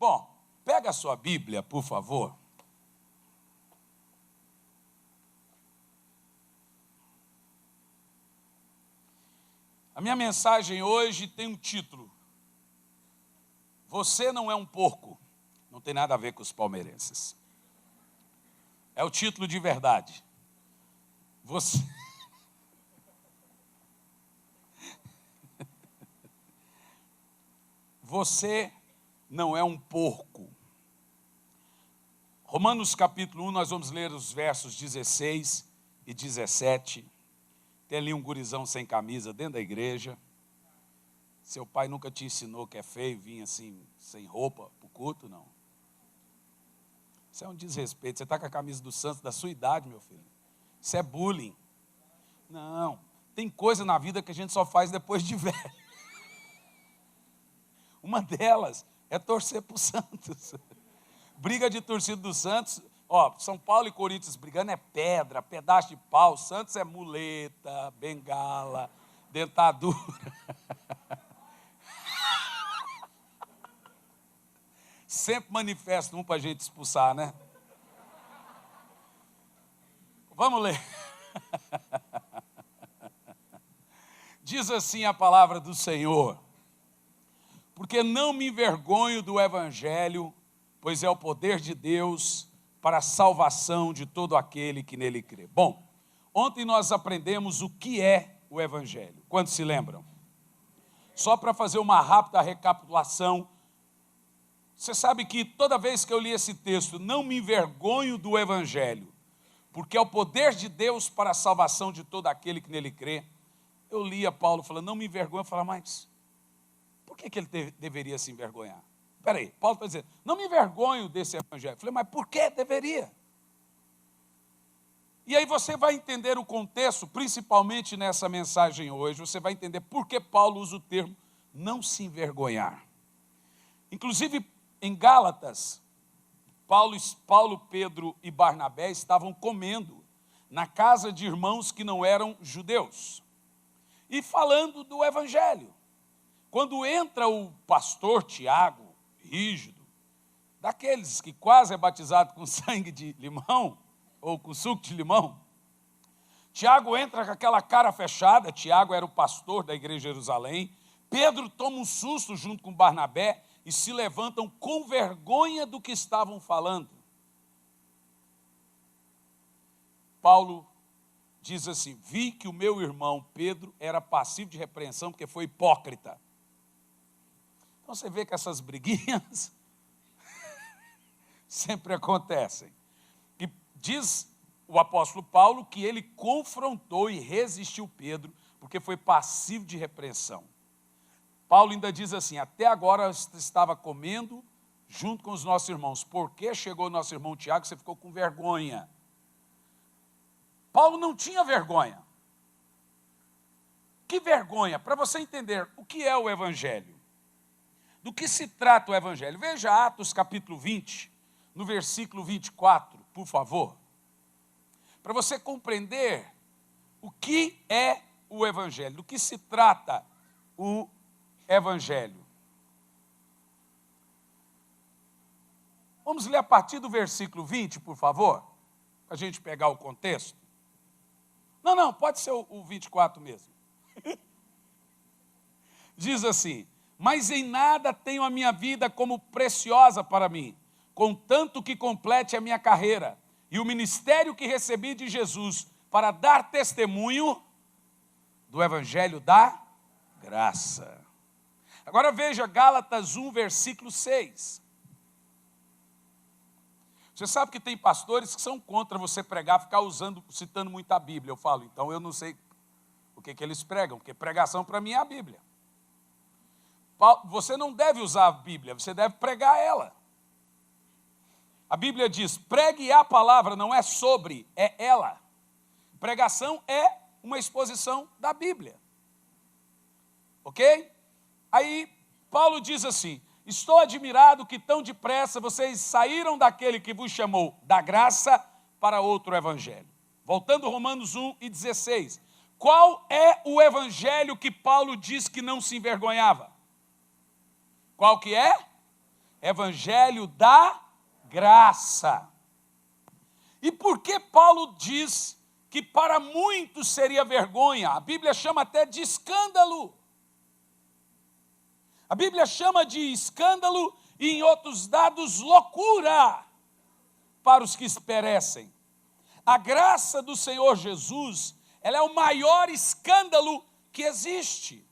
Bom, pega a sua Bíblia, por favor. A minha mensagem hoje tem um título. Você não é um porco. Não tem nada a ver com os palmeirenses. É o título de verdade. Você não é um porco. Romanos capítulo 1, nós vamos ler os versos 16 e 17. Tem ali um gurizão sem camisa dentro da igreja. Seu pai nunca te ensinou que é feio, vir assim, sem roupa, para o culto, não. Isso é um desrespeito. Você está com a camisa do Santos da sua idade, meu filho. Isso é bullying. Não, tem coisa na vida que a gente só faz depois de velho. Uma delas é torcer para o Santos. Briga de torcida do Santos, São Paulo e Corinthians brigando é pedra, pedaço de pau. Santos é muleta, bengala, dentadura. Sempre manifesta um para a gente expulsar, né? Vamos ler. Diz assim a palavra do Senhor: porque não me envergonho do Evangelho, pois é o poder de Deus para a salvação de todo aquele que nele crê. Bom, ontem nós aprendemos o que é o Evangelho. Quantos se lembram? Só para fazer uma rápida recapitulação, você sabe que toda vez que eu li esse texto, não me envergonho do Evangelho, porque é o poder de Deus para a salvação de todo aquele que nele crê. Eu lia Paulo falando, não me envergonho, eu falava, mas por que ele deveria se envergonhar? Espera aí, Paulo está dizendo, não me envergonho desse Evangelho. Eu falei, mas por que deveria? E aí você vai entender o contexto, principalmente nessa mensagem hoje, você vai entender por que Paulo usa o termo não se envergonhar. Inclusive, em Gálatas, Paulo, Pedro e Barnabé estavam comendo na casa de irmãos que não eram judeus e falando do Evangelho. Quando entra o pastor Tiago, rígido, daqueles que quase é batizado com sangue de limão, ou com suco de limão, Tiago entra com aquela cara fechada. Tiago era o pastor da igreja de Jerusalém. Pedro toma um susto junto com Barnabé e se levantam com vergonha do que estavam falando. Paulo diz assim, vi que o meu irmão Pedro era passivo de repreensão porque foi hipócrita. Então você vê que essas briguinhas sempre acontecem. E diz o apóstolo Paulo que ele confrontou e resistiu Pedro porque foi passivo de repreensão. Paulo ainda diz assim, até agora eu estava comendo junto com os nossos irmãos. Por que chegou o nosso irmão Tiago, você ficou com vergonha? Paulo não tinha vergonha. Que vergonha? Para você entender o que é o Evangelho. Do que se trata o Evangelho? Veja Atos capítulo 20, no versículo 24, por favor. Para você compreender o que é o Evangelho, do que se trata o Evangelho. Vamos ler a partir do versículo 20, por favor, para a gente pegar o contexto. Não, pode ser o 24 mesmo. Diz assim, mas em nada tenho a minha vida como preciosa para mim, contanto que complete a minha carreira e o ministério que recebi de Jesus para dar testemunho do Evangelho da graça. Agora veja Gálatas 1, versículo 6. Você sabe que tem pastores que são contra você pregar, ficar citando muito a Bíblia. Eu falo, então eu não sei o que eles pregam, porque pregação para mim é a Bíblia. Você não deve usar a Bíblia, você deve pregar ela. A Bíblia diz, pregue a palavra, não é sobre, é ela. Pregação é uma exposição da Bíblia. Ok? Aí Paulo diz assim, estou admirado que tão depressa vocês saíram daquele que vos chamou da graça para outro evangelho. Voltando a Romanos 1 e 16. Qual é o evangelho que Paulo diz que não se envergonhava? Qual que é? Evangelho da graça. E por que Paulo diz que para muitos seria vergonha? A Bíblia chama até de escândalo. A Bíblia chama de escândalo e, em outros dados, loucura para os que perecem. A graça do Senhor Jesus, ela é o maior escândalo que existe.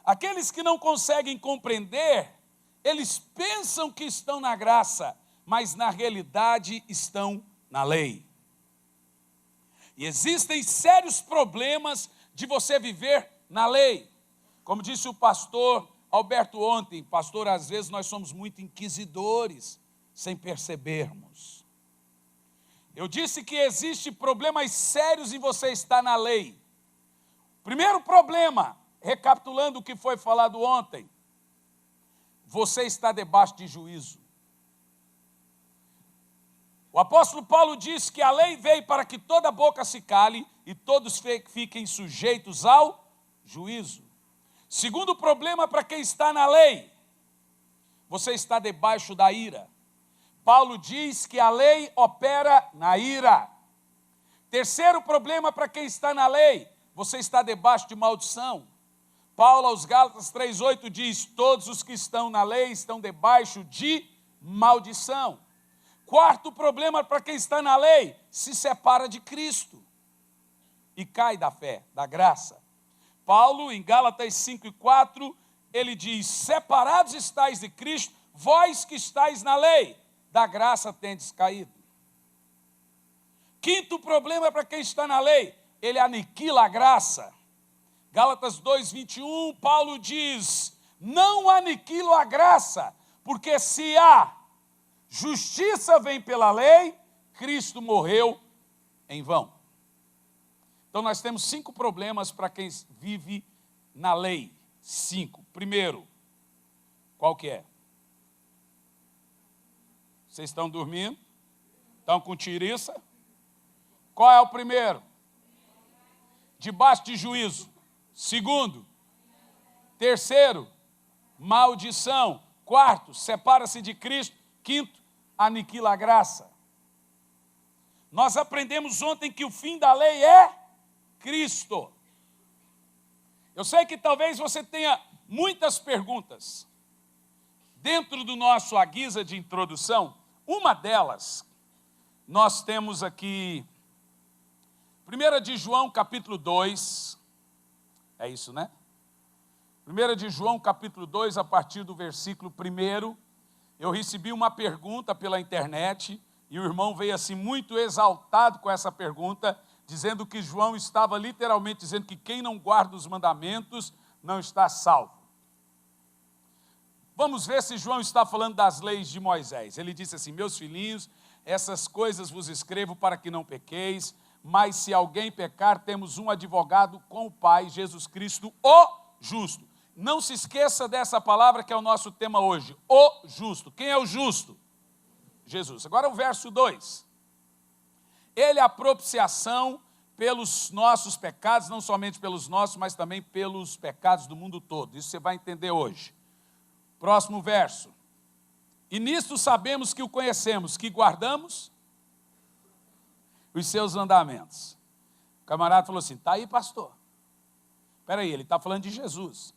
Aqueles que não conseguem compreender, eles pensam que estão na graça, mas na realidade estão na lei. E existem sérios problemas de você viver na lei. Como disse o pastor Alberto ontem, pastor, às vezes nós somos muito inquisidores, sem percebermos. Eu disse que existem problemas sérios em você estar na lei. Primeiro problema, recapitulando o que foi falado ontem, você está debaixo de juízo. O apóstolo Paulo diz que a lei veio para que toda boca se cale e todos fiquem sujeitos ao juízo. Segundo problema para quem está na lei, você está debaixo da ira. Paulo diz que a lei opera na ira. Terceiro problema para quem está na lei, você está debaixo de maldição. Paulo aos Gálatas 3,8 diz, todos os que estão na lei estão debaixo de maldição. Quarto problema para quem está na lei, se separa de Cristo e cai da fé, da graça. Paulo, em Gálatas 5,4, ele diz, separados estáis de Cristo, vós que estáis na lei, da graça tendes caído. Quinto problema para quem está na lei, ele aniquila a graça. Gálatas 2,21, Paulo diz, não aniquilo a graça, porque se a justiça vem pela lei, Cristo morreu em vão. Então nós temos 5 problemas para quem vive na lei. 5. Primeiro, qual que é? Vocês estão dormindo? Estão com tiriça? Qual é o primeiro? Debaixo de juízo. Segundo, terceiro, maldição. Quarto, separa-se de Cristo. Quinto, aniquila a graça. Nós aprendemos ontem que o fim da lei é Cristo. Eu sei que talvez você tenha muitas perguntas. Dentro do nosso à guisa de introdução, uma delas, nós temos aqui, 1 de João capítulo 2, é isso, né? 1 de João capítulo 2, a partir do versículo 1, eu recebi uma pergunta pela internet, e o irmão veio assim muito exaltado com essa pergunta, dizendo que João estava literalmente dizendo que quem não guarda os mandamentos não está salvo. Vamos ver se João está falando das leis de Moisés. Ele disse assim, meus filhinhos, essas coisas vos escrevo para que não pequeis, mas se alguém pecar, temos um advogado com o Pai, Jesus Cristo, o justo. Não se esqueça dessa palavra que é o nosso tema hoje, o justo. Quem é o justo? Jesus. Agora o verso 2. Ele é a propiciação pelos nossos pecados, não somente pelos nossos, mas também pelos pecados do mundo todo. Isso você vai entender hoje. Próximo verso. E nisto sabemos que o conhecemos, que guardamos os seus mandamentos. O camarada falou assim, está aí, pastor. Espera aí, ele está falando de Jesus.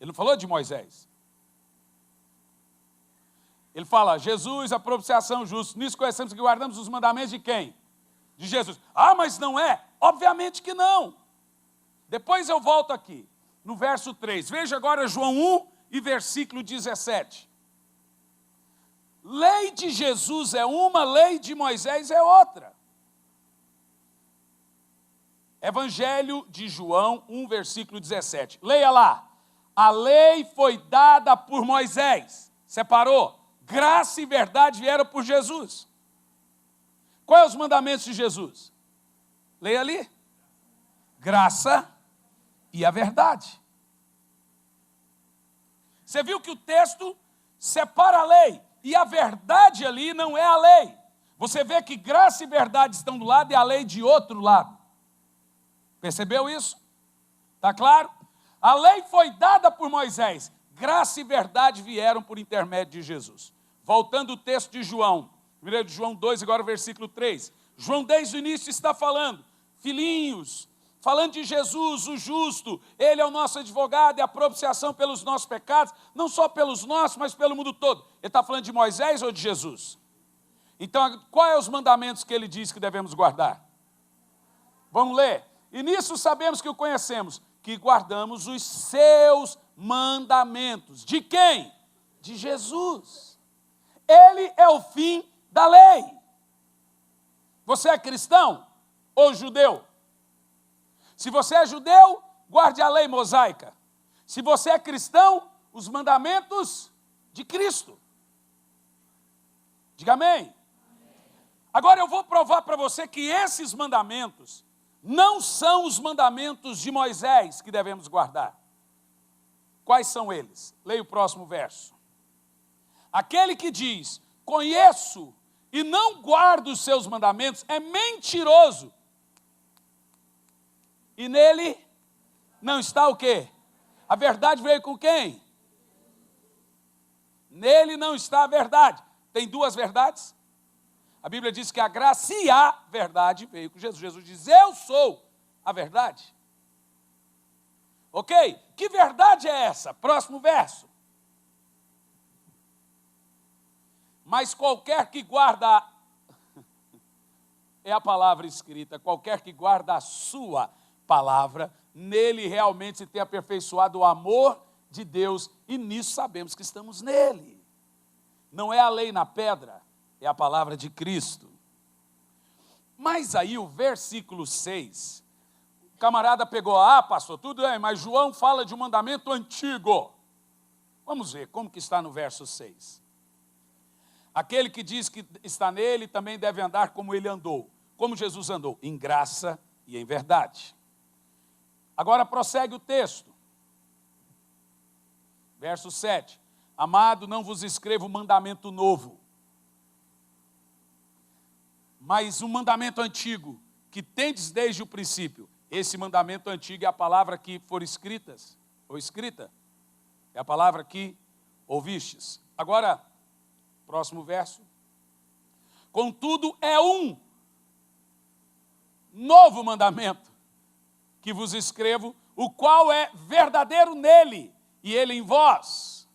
Ele não falou de Moisés. Ele fala, Jesus, a propiciação justa. Nisso conhecemos que guardamos os mandamentos de quem? De Jesus. Ah, mas não é? Obviamente que não. Depois eu volto aqui, no verso 3. Veja agora João 1 e versículo 17. Lei de Jesus é uma, lei de Moisés é outra. Evangelho de João 1, versículo 17. Leia lá. A lei foi dada por Moisés. Separou. Graça e verdade vieram por Jesus. Quais os mandamentos de Jesus? Leia ali. Graça e a verdade. Você viu que o texto separa a lei. E a verdade ali não é a lei. Você vê que graça e verdade estão do lado e a lei de outro lado. Percebeu isso? Está claro? A lei foi dada por Moisés. graça e verdade vieram por intermédio de Jesus. Voltando ao texto de João, 1 de João 2, agora o versículo 3. João desde o início está falando, filhinhos, falando de Jesus, o justo, ele é o nosso advogado, é a propiciação pelos nossos pecados, não só pelos nossos, mas pelo mundo todo. Ele está falando de Moisés ou de Jesus? Então, quais são os mandamentos que ele diz que devemos guardar? Vamos ler. E nisso sabemos que o conhecemos, que guardamos os seus mandamentos. De quem? De Jesus. Ele é o fim da lei. Você é cristão ou judeu? Se você é judeu, guarde a lei mosaica. Se você é cristão, os mandamentos de Cristo. Diga amém. Agora eu vou provar para você que esses mandamentos não são os mandamentos de Moisés que devemos guardar. Quais são eles? Leia o próximo verso. Aquele que diz, conheço e não guarda os seus mandamentos, é mentiroso. E nele não está o quê? A verdade veio com quem? Nele não está a verdade. Tem duas verdades? A Bíblia diz que a graça e a verdade veio com Jesus. Jesus diz, eu sou a verdade. Ok? Que verdade é essa? Próximo verso. Mas qualquer que guarda, é a palavra escrita, qualquer que guarda a sua palavra, nele realmente se tem aperfeiçoado o amor de Deus, e nisso sabemos que estamos nele. Não é a lei na pedra, é a palavra de Cristo. Mas aí o versículo 6, o camarada pegou, pastor, tudo bem, mas João fala de um mandamento antigo. Vamos ver como que está no verso 6. Aquele que diz que está nele também deve andar como ele andou. Como Jesus andou? Em graça e em verdade. Agora prossegue o texto. Verso 7. Amado, não vos escrevo mandamento novo, mas um mandamento antigo, que tendes desde o princípio. Esse mandamento antigo é a palavra que for escrita, é a palavra que ouvistes. Agora, próximo verso. Contudo, é um novo mandamento que vos escrevo, o qual é verdadeiro nele e ele em vós.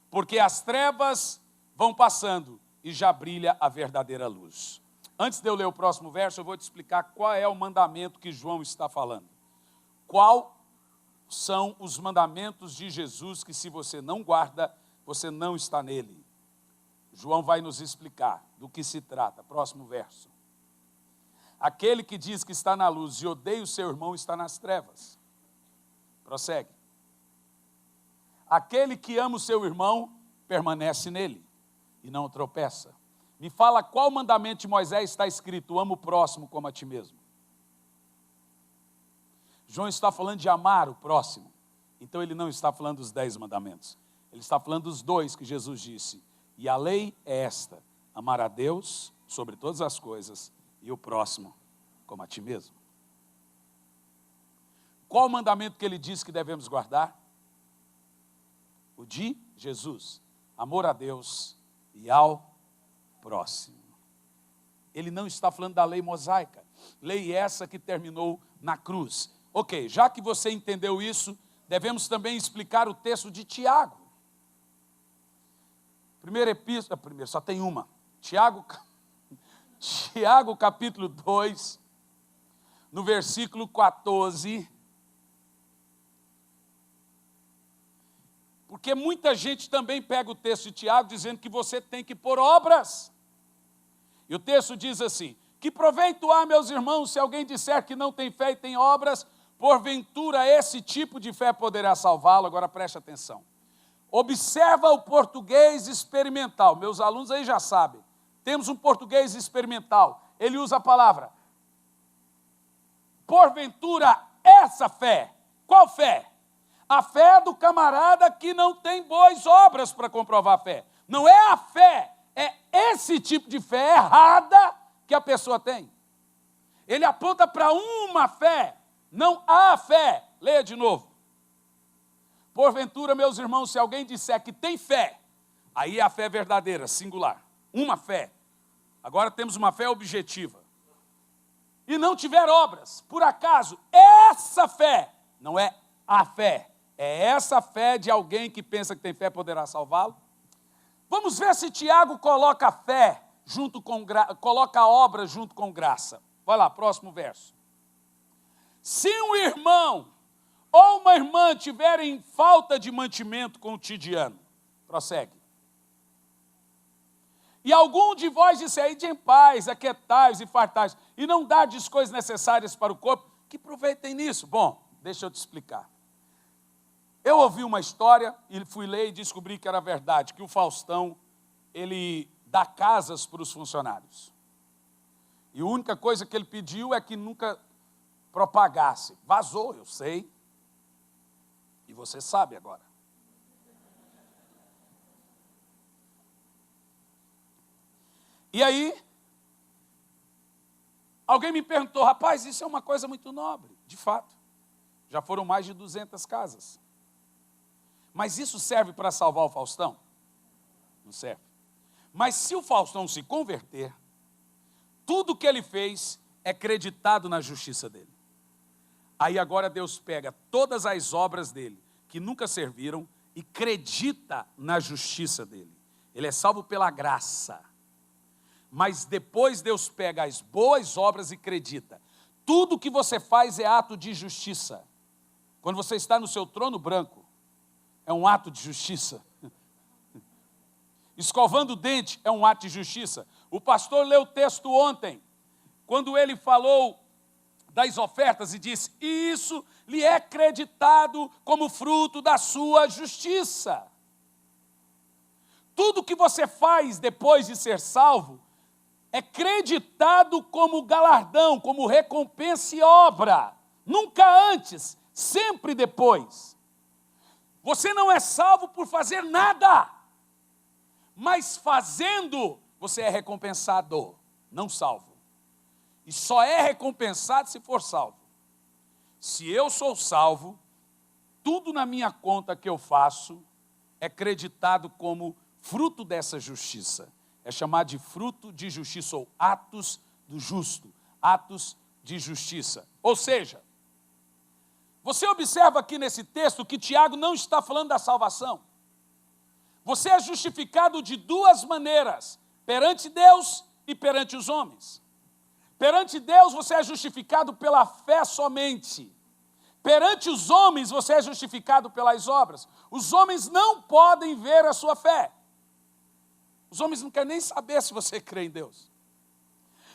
Porque as trevas vão passando e já brilha a verdadeira luz. Antes de eu ler o próximo verso, eu vou te explicar qual é o mandamento que João está falando. Qual são os mandamentos de Jesus que, se você não guarda, você não está nele. João vai nos explicar do que se trata. Próximo verso. Aquele que diz que está na luz e odeia o seu irmão está nas trevas. Prossegue. Aquele que ama o seu irmão permanece nele e não tropeça. Me fala qual mandamento de Moisés está escrito, ama o próximo como a ti mesmo. João está falando de amar o próximo. Então ele não está falando dos 10 mandamentos. Ele está falando dos 2 que Jesus disse. E a lei é esta, amar a Deus sobre todas as coisas e o próximo como a ti mesmo. Qual o mandamento que ele diz que devemos guardar? O de Jesus, amor a Deus e ao próximo. Ele não está falando da lei mosaica, lei essa que terminou na cruz. Ok, já que você entendeu isso, devemos também explicar o texto de Tiago. Primeira epístola, só tem uma. Tiago capítulo 2, no versículo 14. Porque muita gente também pega o texto de Tiago dizendo que você tem que pôr obras. E o texto diz assim, que proveito há, meus irmãos, se alguém disser que não tem fé e tem obras, porventura esse tipo de fé poderá salvá-lo. Agora preste atenção. Observa o português experimental. Meus alunos aí já sabem. Temos um português experimental. Ele usa a palavra. Porventura essa fé. Qual fé? A fé do camarada que não tem boas obras para comprovar a fé. Não é a fé, é esse tipo de fé errada que a pessoa tem. Ele aponta para uma fé, não a fé. Leia de novo. Porventura, meus irmãos, se alguém disser que tem fé, aí é a fé verdadeira, singular, uma fé. Agora temos uma fé objetiva. E não tiver obras, por acaso, essa fé, não é a fé, é essa fé de alguém que pensa que tem fé poderá salvá-lo? Vamos ver se Tiago coloca fé junto com coloca obra junto com graça. Vai lá, próximo verso. Se um irmão ou uma irmã tiverem falta de mantimento cotidiano, prossegue. E algum de vós disser, ide em paz, aquietai-vos e fartai-vos, e não dardes coisas necessárias para o corpo, que proveito tem nisso? Bom, deixa eu te explicar. Eu ouvi uma história, e fui ler e descobri que era verdade, que o Faustão, ele dá casas para os funcionários. E a única coisa que ele pediu é que nunca propagasse. Vazou, eu sei. E você sabe agora. E aí, alguém me perguntou, rapaz, isso é uma coisa muito nobre. De fato, já foram mais de 200 casas. Mas isso serve para salvar o Faustão? Não serve. Mas se o Faustão se converter, tudo que ele fez é creditado na justiça dele. Aí agora Deus pega todas as obras dele, que nunca serviram, e credita na justiça dele. Ele é salvo pela graça. Mas depois Deus pega as boas obras e acredita. Tudo que você faz é ato de justiça. Quando você está no seu trono branco, é um ato de justiça. Escovando o dente é um ato de justiça. O pastor leu o texto ontem, quando ele falou das ofertas e disse, e isso lhe é creditado como fruto da sua justiça. Tudo que você faz depois de ser salvo, é creditado como galardão, como recompensa e obra. Nunca antes, sempre depois. Você não é salvo por fazer nada, mas fazendo, você é recompensado, não salvo. E só é recompensado se for salvo. Se eu sou salvo, tudo na minha conta que eu faço é creditado como fruto dessa justiça. É chamado de fruto de justiça, ou atos do justo, atos de justiça. Ou seja, você observa aqui nesse texto que Tiago não está falando da salvação. Você é justificado de duas maneiras, perante Deus e perante os homens. Perante Deus você é justificado pela fé somente. Perante os homens você é justificado pelas obras. Os homens não podem ver a sua fé. Os homens não querem nem saber se você crê em Deus.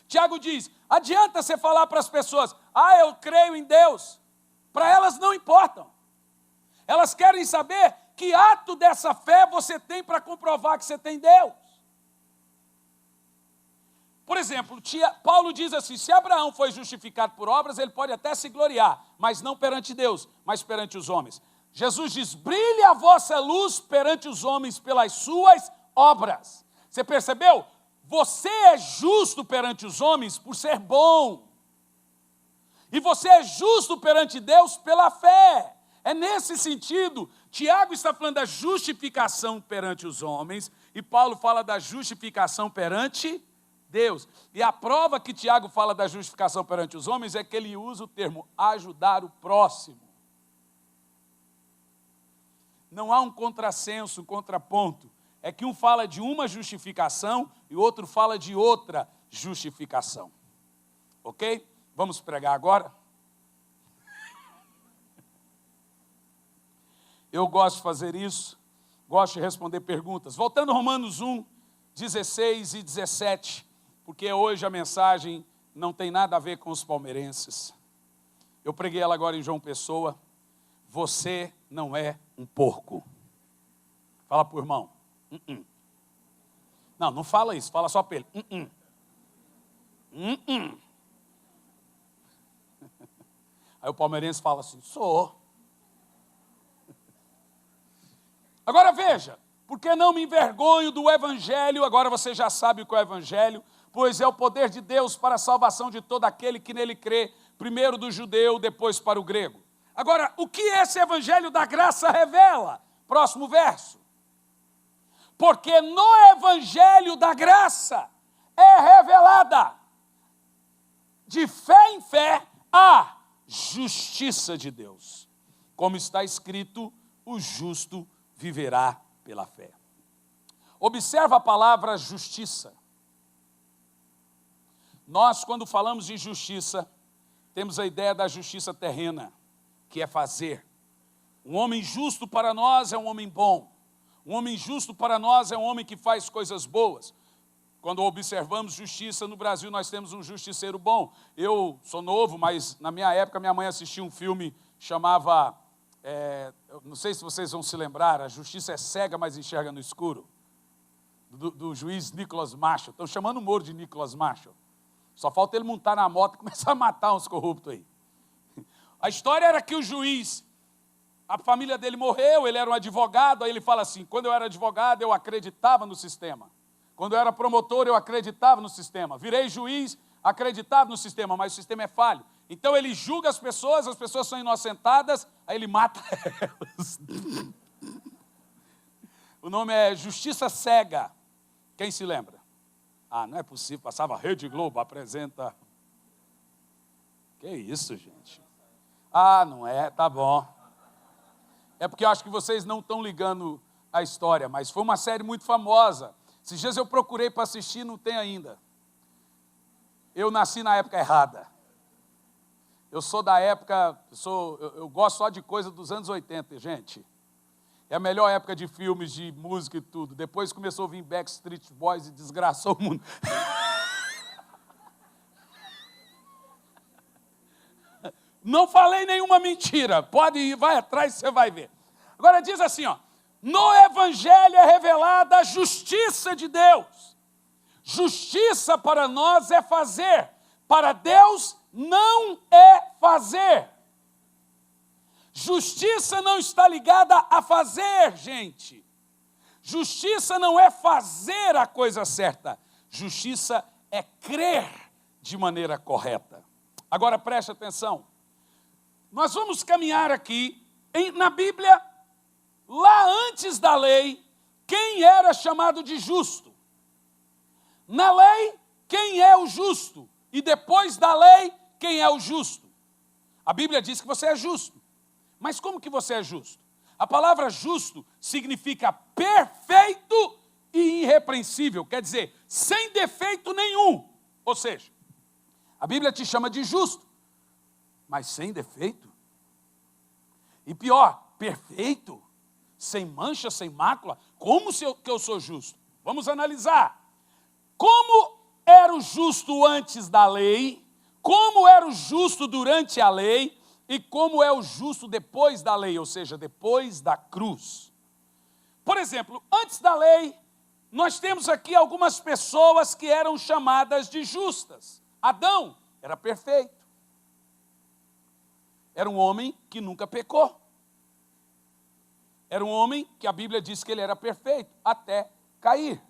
Tiago diz, adianta você falar para as pessoas, eu creio em Deus. Para elas não importam. Elas querem saber que ato dessa fé você tem para comprovar que você tem Deus. Por exemplo, Paulo diz assim, se Abraão foi justificado por obras, ele pode até se gloriar, mas não perante Deus, mas perante os homens. Jesus diz, brilhe a vossa luz perante os homens pelas suas obras. Você percebeu? Você é justo perante os homens por ser bom. E você é justo perante Deus pela fé. É nesse sentido, Tiago está falando da justificação perante os homens, e Paulo fala da justificação perante Deus. E a prova que Tiago fala da justificação perante os homens é que ele usa o termo ajudar o próximo. Não há um contrassenso, um contraponto. É que um fala de uma justificação e o outro fala de outra justificação. Ok? Vamos pregar agora? Eu gosto de fazer isso, gosto de responder perguntas. Voltando a Romanos 1, 16 e 17, porque hoje a mensagem não tem nada a ver com os palmeirenses. Eu preguei ela agora em João Pessoa. Você não é um porco. Fala para o irmão. Não, não fala isso, fala só para ele. Aí o palmeirense fala assim, sou. Agora veja, porque não me envergonho do evangelho, agora você já sabe o que é o evangelho, pois é o poder de Deus para a salvação de todo aquele que nele crê, primeiro do judeu, depois para o grego. Agora, o que esse evangelho da graça revela? Próximo verso. Porque no evangelho da graça é revelada, de fé em fé, a justiça de Deus. Como está escrito, o justo viverá pela fé. Observa a palavra justiça. Nós, quando falamos de justiça, temos a ideia da justiça terrena, que é fazer. Um homem justo para nós é um homem bom. Um homem justo para nós é um homem que faz coisas boas. Quando observamos justiça no Brasil, nós temos um justiceiro bom. Eu sou novo, mas na minha época, minha mãe assistia um filme, chamava, não sei se vocês vão se lembrar, A Justiça é Cega, mas Enxerga no Escuro, do juiz Nicholas Marshall. Estão chamando o Moro de Nicholas Marshall. Só falta ele montar na moto e começar a matar uns corruptos aí. A história era que o juiz, a família dele morreu, ele era um advogado, aí ele fala assim, quando eu era advogado, eu acreditava no sistema. Quando eu era promotor, eu acreditava no sistema. Virei juiz, acreditava no sistema, mas o sistema é falho. Então ele julga as pessoas são inocentadas, aí ele mata elas. O nome é Justiça Cega. Quem se lembra? Ah, não é possível, passava Rede Globo, apresenta. Que isso, gente? Ah, não é, tá bom. É porque eu acho que vocês não estão ligando a história, mas foi uma série muito famosa. Esses dias eu procurei para assistir, não tem ainda. Eu nasci na época errada. Eu sou da época, eu gosto só de coisa dos anos 80, gente. É a melhor época de filmes, de música e tudo. Depois começou a vir Backstreet Boys e desgraçou o mundo. Não falei nenhuma mentira. Pode ir, vai atrás, você vai ver. Agora diz assim, ó. No Evangelho é revelada a justiça de Deus. Justiça para nós é fazer. Para Deus não é fazer. Justiça não está ligada a fazer, gente. Justiça não é fazer a coisa certa. Justiça é crer de maneira correta. Agora preste atenção. Nós vamos caminhar aqui na Bíblia, lá antes da lei, quem era chamado de justo? Na lei, quem é o justo? E depois da lei, quem é o justo? A Bíblia diz que você é justo. Mas como que você é justo? A palavra justo significa perfeito e irrepreensível, quer dizer, sem defeito nenhum. Ou seja, a Bíblia te chama de justo, mas sem defeito. E pior, perfeito, sem mancha, sem mácula. Como que eu sou justo? Vamos analisar. Como era o justo antes da lei, como era o justo durante a lei, e como é o justo depois da lei, ou seja, depois da cruz. Por exemplo, antes da lei, nós temos aqui algumas pessoas que eram chamadas de justas. Adão era perfeito. Era um homem que nunca pecou. Era um homem que a Bíblia diz que ele era perfeito, até cair.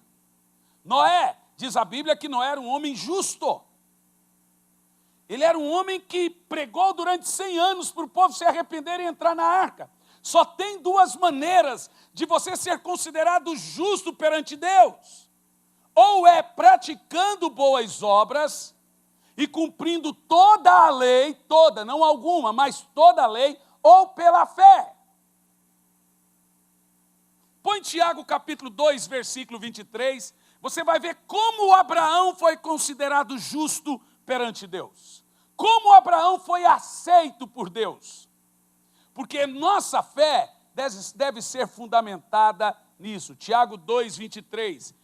Noé, diz a Bíblia que Noé era um homem justo. Ele era um homem que pregou durante 100 anos para o povo se arrepender e entrar na arca. Só tem duas maneiras de você ser considerado justo perante Deus. Ou é praticando boas obras e cumprindo toda a lei, toda, não alguma, mas toda a lei, ou pela fé. Põe Tiago capítulo 2, versículo 23, você vai ver como Abraão foi considerado justo perante Deus. Como Abraão foi aceito por Deus. Porque nossa fé deve ser fundamentada nisso. Tiago 2, 23.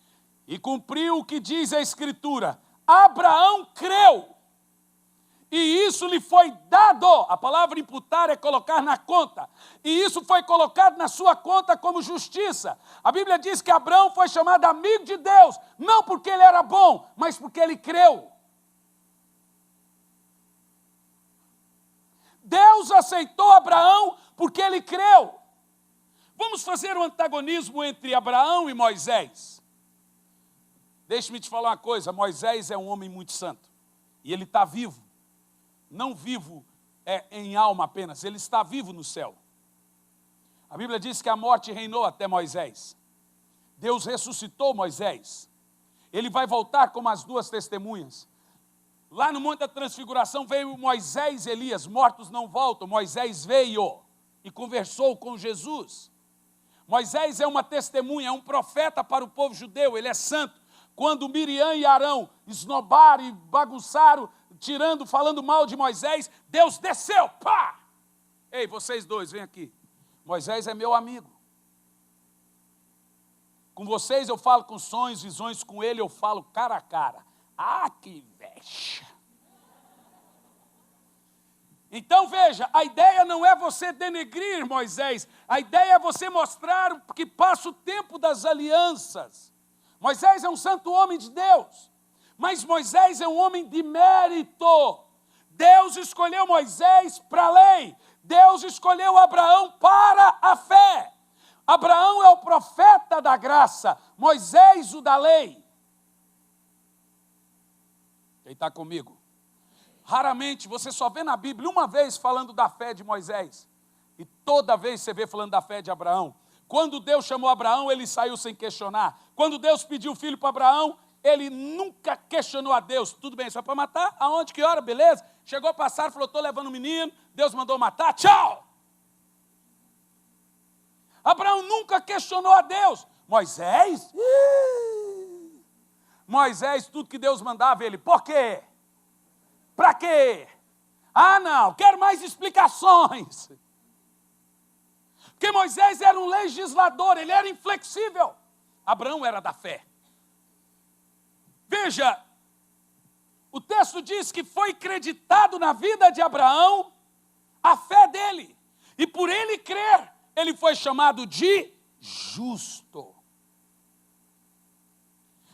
E cumpriu o que diz a Escritura. Abraão creu. E isso lhe foi dado. A palavra imputar é colocar na conta. E isso foi colocado na sua conta como justiça. A Bíblia diz que Abraão foi chamado amigo de Deus. Não porque ele era bom, mas porque ele creu. Deus aceitou Abraão porque ele creu. Vamos fazer um antagonismo entre Abraão e Moisés. Deixe-me te falar uma coisa, Moisés é um homem muito santo. E ele está vivo. Não vivo em alma apenas, ele está vivo no céu. A Bíblia diz que a morte reinou até Moisés. Deus ressuscitou Moisés. Ele vai voltar como as duas testemunhas. Lá no Monte da Transfiguração veio Moisés e Elias, mortos não voltam. Moisés veio e conversou com Jesus. Moisés é uma testemunha, é um profeta para o povo judeu, ele é santo. Quando Miriam e Arão esnobaram e bagunçaram, falando mal de Moisés, Deus desceu, pá! Ei, vocês dois, vem aqui. Moisés é meu amigo. Com vocês eu falo com sonhos, visões, com ele eu falo cara a cara. Ah, que inveja! Então veja, a ideia não é você denegrir Moisés, a ideia é você mostrar que passa o tempo das alianças. Moisés é um santo homem de Deus, mas Moisés é um homem de mérito. Deus escolheu Moisés para a lei, Deus escolheu Abraão para a fé. Abraão é o profeta da graça, Moisés o da lei. Quem está comigo? Raramente você só vê na Bíblia uma vez falando da fé de Moisés. E toda vez você vê falando da fé de Abraão. Quando Deus chamou Abraão, ele saiu sem questionar. Quando Deus pediu filho para Abraão, ele nunca questionou a Deus. Tudo bem, só para matar? Aonde, que hora? Beleza? Chegou a passar, falou, estou levando um menino. Deus mandou matar, tchau! Abraão nunca questionou a Deus. Moisés? Moisés, tudo que Deus mandava, ele, por quê? Para quê? Ah, não, quero mais explicações. Porque Moisés era um legislador, ele era inflexível. Abraão era da fé. Veja, o texto diz que foi creditado na vida de Abraão a fé dele. E por ele crer, ele foi chamado de justo.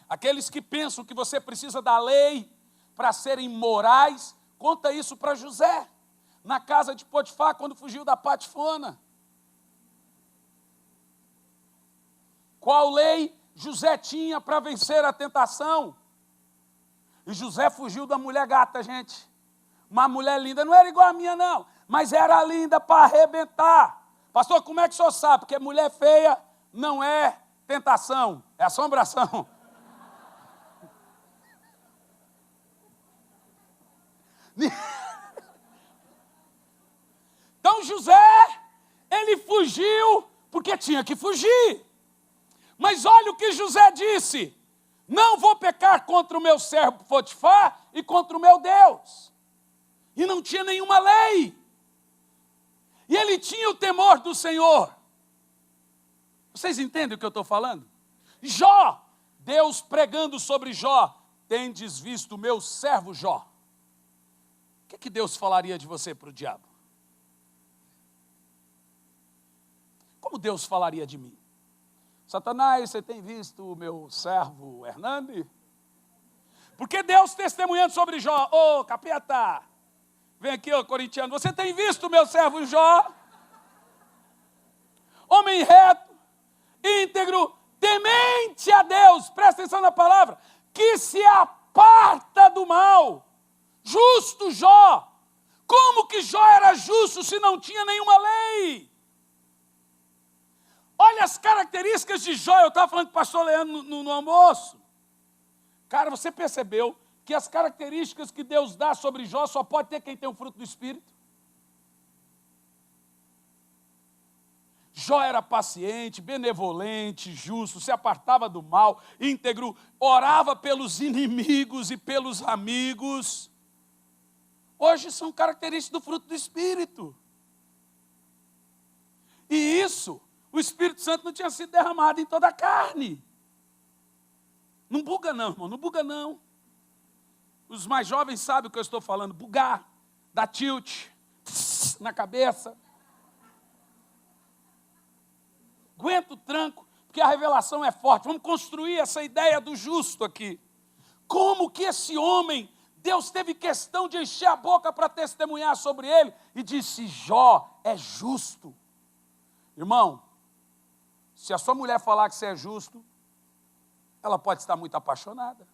Aqueles que pensam que você precisa da lei para serem morais, conta isso para José, na casa de Potifar, quando fugiu da Patifona. Qual lei José tinha para vencer a tentação? E José fugiu da mulher gata, gente. Uma mulher linda, não era igual a minha não, mas era linda para arrebentar. Pastor, como é que o senhor sabe? Porque mulher feia não é tentação, é assombração. Então José, ele fugiu porque tinha que fugir. Mas olha o que José disse: não vou pecar contra o meu servo Potifar e contra o meu Deus. E não tinha nenhuma lei. E ele tinha o temor do Senhor. Vocês entendem o que eu estou falando? Jó, Deus pregando sobre Jó, tendes visto o meu servo Jó. O que Deus falaria de você para o diabo? Como Deus falaria de mim? Satanás, você tem visto o meu servo Hernani? Porque Deus testemunhando sobre Jó, ô capeta, vem aqui, ô corintiano, você tem visto o meu servo Jó? Homem reto, íntegro, temente a Deus, presta atenção na palavra, que se aparta do mal. Justo Jó. Como que Jó era justo se não tinha nenhuma lei? Olha as características de Jó. Eu estava falando com o pastor Leandro no almoço. Cara, você percebeu que as características que Deus dá sobre Jó só pode ter quem tem o fruto do Espírito? Jó era paciente, benevolente, justo, se apartava do mal, íntegro, orava pelos inimigos e pelos amigos. Hoje são características do fruto do Espírito. E isso, o Espírito Santo não tinha sido derramado em toda a carne. Não buga não, irmão, não buga não. Os mais jovens sabem o que eu estou falando, bugar, dar tilt na cabeça. Aguenta o tranco, porque a revelação é forte. Vamos construir essa ideia do justo aqui. Como que esse homem, Deus teve questão de encher a boca para testemunhar sobre ele e disse: Jó é justo. Irmão, se a sua mulher falar que você é justo, ela pode estar muito apaixonada.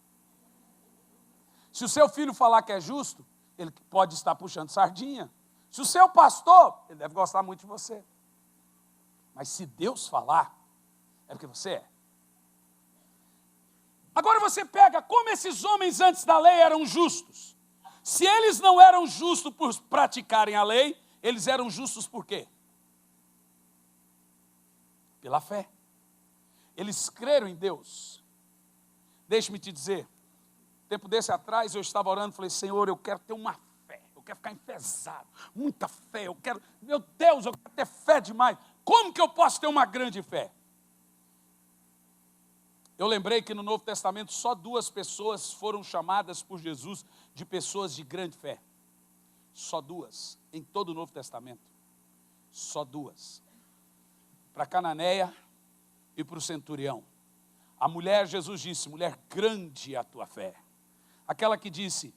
Se o seu filho falar que é justo, ele pode estar puxando sardinha. Se o seu pastor, ele deve gostar muito de você. Mas se Deus falar, é porque você é. Agora você pega como esses homens antes da lei eram justos. Se eles não eram justos por praticarem a lei, eles eram justos por quê? Pela fé. Eles creram em Deus. Deixe-me te dizer, tempo desse atrás eu estava orando e falei, Senhor, eu quero ter uma fé, eu quero ficar enfesado, muita fé, meu Deus, eu quero ter fé demais. Como que eu posso ter uma grande fé? Eu lembrei que no Novo Testamento só 2 pessoas foram chamadas por Jesus de pessoas de grande fé. Só 2, em todo o Novo Testamento. Só 2. Para Cananeia e para o centurião. A mulher, Jesus disse, mulher, grande é a tua fé. Aquela que disse,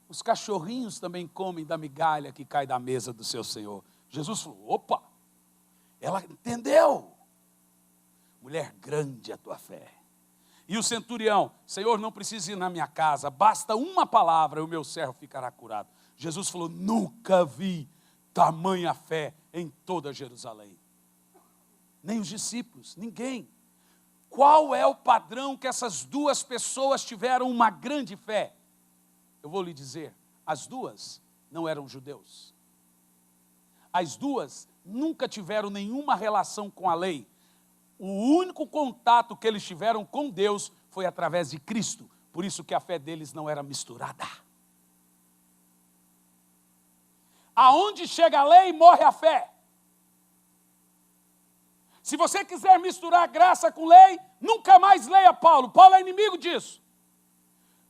os cachorrinhos também comem da migalha que cai da mesa do seu Senhor. Jesus falou, opa, ela entendeu. Mulher, grande é a tua fé. E o centurião, Senhor, não precisa ir na minha casa, basta uma palavra e o meu servo ficará curado. Jesus falou, nunca vi tamanha fé em toda Jerusalém. Nem os discípulos, ninguém. Qual é o padrão que essas 2 pessoas tiveram uma grande fé? Eu vou lhe dizer, as 2 não eram judeus. As 2 nunca tiveram nenhuma relação com a lei. O único contato que eles tiveram com Deus foi através de Cristo. Por isso que a fé deles não era misturada. Aonde chega a lei, morre a fé. Se você quiser misturar graça com lei, nunca mais leia Paulo. Paulo é inimigo disso.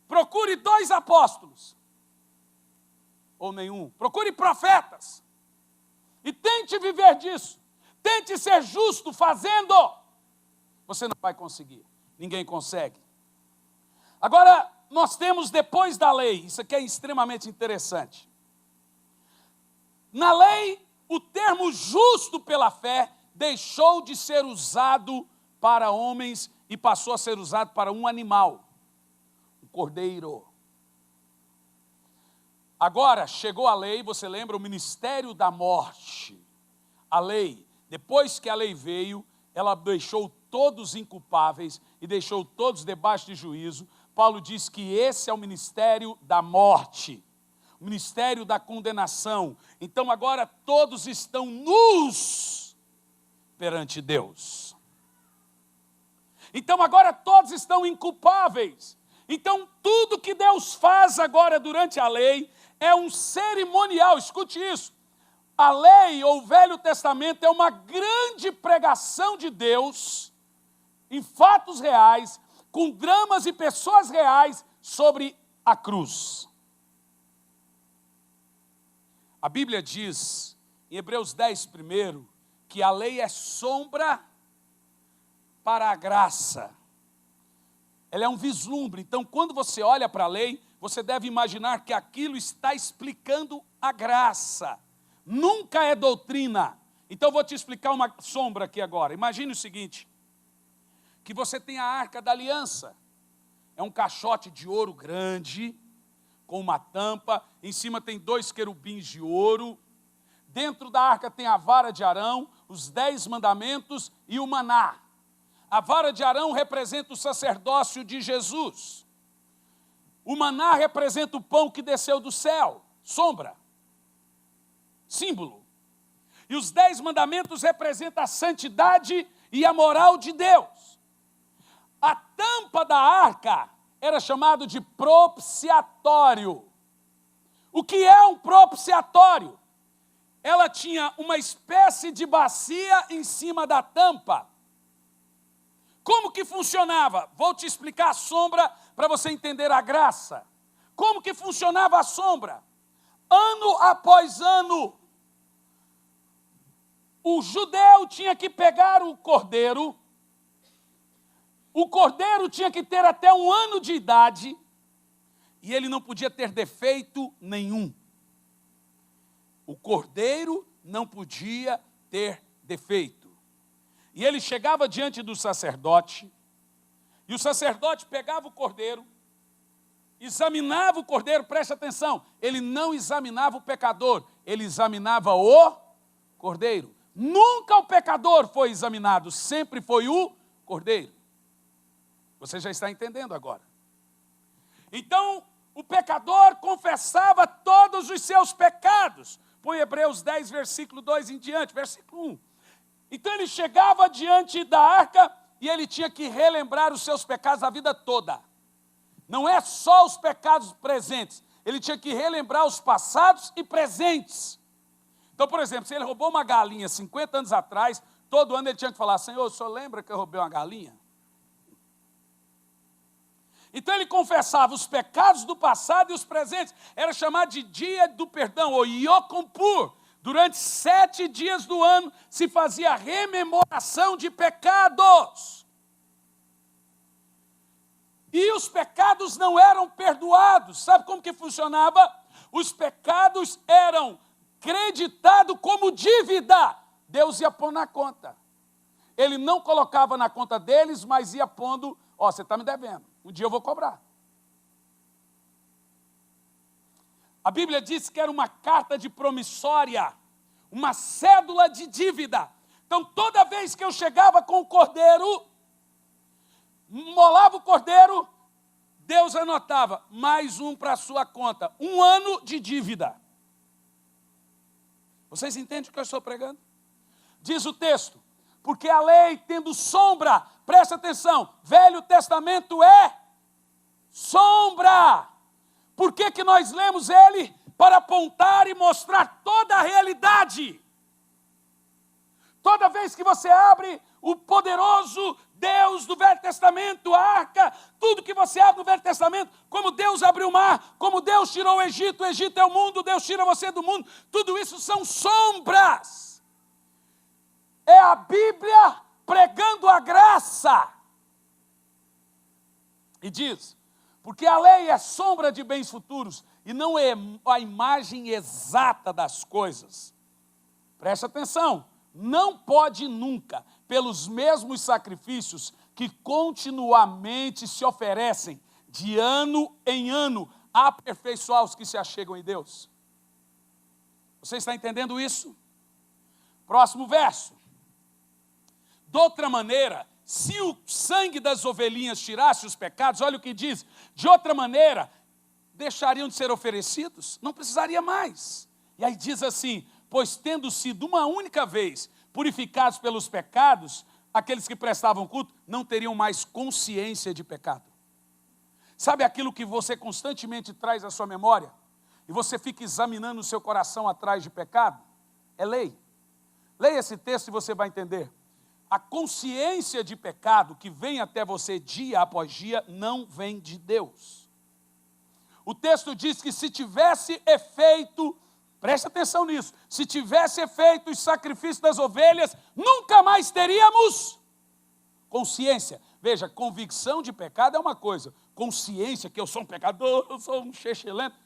Procure 2 apóstolos. Ou nenhum. Procure profetas. E tente viver disso. Tente ser justo fazendo. Você não vai conseguir. Ninguém consegue. Agora, nós temos depois da lei. Isso aqui é extremamente interessante. Na lei, o termo justo pela fé deixou de ser usado para homens e passou a ser usado para um animal. O cordeiro. Agora, chegou a lei, você lembra, o ministério da morte. A lei, depois que a lei veio, ela deixou todos inculpáveis e deixou todos debaixo de juízo. Paulo diz que esse é o ministério da morte, o ministério da condenação. Então agora todos estão nus perante Deus. Então agora todos estão inculpáveis. Então tudo que Deus faz agora durante a lei é um cerimonial, escute isso. A lei ou o Velho Testamento é uma grande pregação de Deus em fatos reais, com dramas e pessoas reais sobre a cruz. A Bíblia diz, em Hebreus 10, primeiro, que a lei é sombra para a graça. Ela é um vislumbre. Então, quando você olha para a lei, você deve imaginar que aquilo está explicando a graça. Nunca é doutrina. Então, eu vou te explicar uma sombra aqui agora. Imagine o seguinte, que você tem a Arca da Aliança. É um caixote de ouro grande, com uma tampa. Em cima tem 2 querubins de ouro. Dentro da arca tem a vara de Arão, os 10 mandamentos e o maná. A vara de Arão representa o sacerdócio de Jesus. O maná representa o pão que desceu do céu, sombra, símbolo. E os 10 mandamentos representam a santidade e a moral de Deus. A tampa da arca era chamado de propiciatório. O que é um propiciatório? Ela tinha uma espécie de bacia em cima da tampa. Como que funcionava? Vou te explicar a sombra para você entender a graça. Como que funcionava a sombra? Ano após ano, o judeu tinha que pegar o cordeiro tinha que ter até 1 ano de idade, e ele não podia ter defeito nenhum. O cordeiro não podia ter defeito. E ele chegava diante do sacerdote, e o sacerdote pegava o cordeiro examinava o cordeiro, preste atenção, ele não examinava o pecador, ele examinava o cordeiro. Nunca o pecador foi examinado, sempre foi o cordeiro. Você já está entendendo agora. Então, o pecador confessava todos os seus pecados. Põe Hebreus 10, versículo 2 em diante, versículo 1. Então ele chegava diante da arca e ele tinha que relembrar os seus pecados a vida toda. Não é só os pecados presentes, ele tinha que relembrar os passados e presentes. Então, por exemplo, se ele roubou uma galinha 50 anos atrás, todo ano ele tinha que falar: Senhor, o senhor lembra que eu roubei uma galinha? Então ele confessava os pecados do passado e os presentes. Era chamado de dia do perdão, ou Yom Kippur. Durante 7 dias do ano se fazia rememoração de pecados. E os pecados não eram perdoados. Sabe como que funcionava? Os pecados eram creditados como dívida. Deus ia pôr na conta. Ele não colocava na conta deles, mas ia pondo: ó, você está me devendo, um dia eu vou cobrar. A Bíblia diz que era uma carta de promissória, uma cédula de dívida. Então, toda vez que eu chegava com o cordeiro, molava o cordeiro, Deus anotava: mais um para a sua conta, 1 ano de dívida. Vocês entendem o que eu estou pregando? Diz o texto: porque a lei tendo sombra, presta atenção, Velho Testamento é sombra. Por que nós lemos ele? Para apontar e mostrar toda a realidade. Toda vez que você abre o poderoso Deus do Velho Testamento, a arca, tudo que você abre no Velho Testamento, como Deus abriu o mar, como Deus tirou o Egito é o mundo, Deus tira você do mundo, tudo isso são sombras. É a Bíblia pregando a graça. E diz: porque a lei é sombra de bens futuros e não é a imagem exata das coisas. Preste atenção, não pode nunca, pelos mesmos sacrifícios que continuamente se oferecem de ano em ano, aperfeiçoar os que se achegam em Deus. Você está entendendo isso? Próximo verso. De outra maneira, se o sangue das ovelhinhas tirasse os pecados, olha o que diz: de outra maneira, deixariam de ser oferecidos, não precisaria mais. E aí diz assim: pois tendo sido uma única vez purificados pelos pecados, aqueles que prestavam culto não teriam mais consciência de pecado. Sabe aquilo que você constantemente traz à sua memória? E você fica examinando o seu coração atrás de pecado? É lei. Leia esse texto e você vai entender. A consciência de pecado que vem até você dia após dia não vem de Deus. O texto diz que se tivesse efeito, preste atenção nisso, se tivesse efeito os sacrifícios das ovelhas, nunca mais teríamos consciência. Veja, convicção de pecado é uma coisa, consciência que eu sou um pecador, eu sou um xexelento,